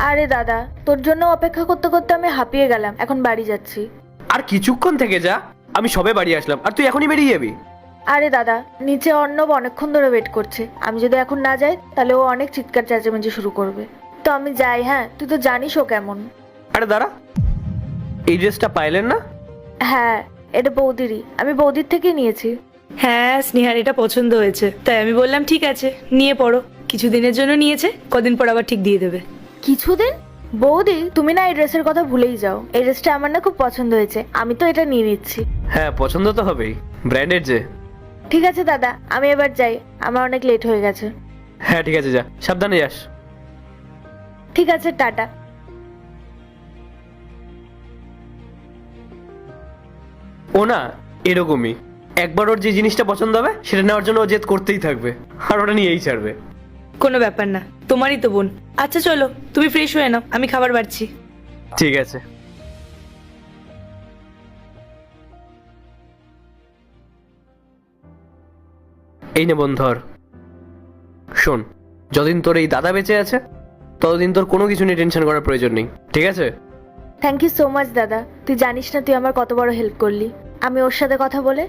আরে দাদা, তোর জন্য অপেক্ষা করতে করতে আমি হাঁপিয়ে গেলাম, এখন বাড়ি যাচ্ছি। আর কিছুক্ষণ থেকে যা, আমি সবে বাড়ি আসলাম আর তুই এখনই বেরিয়ে যাবি? আরে দাদা, নিচে অর্ণব অনেকক্ষণ ধরে ওয়েট করছে, আমি যদি এখন না যাই তাহলে ও অনেক চিৎকার চেঁচামেচি শুরু করবে। তো আমি যাই, হ্যাঁ? তুই তো জানিস ও কেমন। আরে দাঁড়া, এই ড্রেসটা পাইলেন না? হ্যাঁ, এটা বৌদিরই, আমি বৌদির থেকেই নিয়েছি। হ্যাঁ, স্নেহার এটা পছন্দ হয়েছে, তাই আমি বললাম ঠিক আছে নিয়ে পড়ো। কিছুদিনের জন্য নিয়েছে, কদিন পর আবার ঠিক দিয়ে দেবে। কিছুদিন? বৌদি, তুমি না এই ড্রেসের কথা ভুলেই যাও। এই ড্রেসটা আমার না খুব পছন্দ হয়েছে, আমি তো এটা নিয়ে নিচ্ছি। হ্যাঁ, পছন্দ তো হবেই, ব্র্যান্ডেড যে। ঠিক আছে দাদা, আমি এবার যাই, আমার অনেক লেট হয়ে গেছে। হ্যাঁ ঠিক আছে, যা, সাবধানে যাস। ঠিক আছে, টাটা। ও না এরকমই, একবার ওর যে জিনিসটা পছন্দ হবে সেটা নেওয়ার জন্য ও জেদ করতেই থাকবে, আর ওটা নিয়েই ছাড়বে। কোনো ব্যাপার না, তোমারই তো বোন। আচ্ছা চলো, তুমি ফ্রেশ হয়ে নাও, আমি খাবার বাড়ছি। ঠিক আছে। এই নে বোন, ধর। শোন, যতদিন তোর এই দাদা বেঁচে আছে ততদিন তোর কোনো কিছু নিয়ে টেনশন করার প্রয়োজন নেই, ঠিক আছে? থ্যাংক ইউ সো মাচ দাদা, তুই জানিস না তুই আমার কত বড় হেল্প করলি। আমি ওর সাথে কথা বলে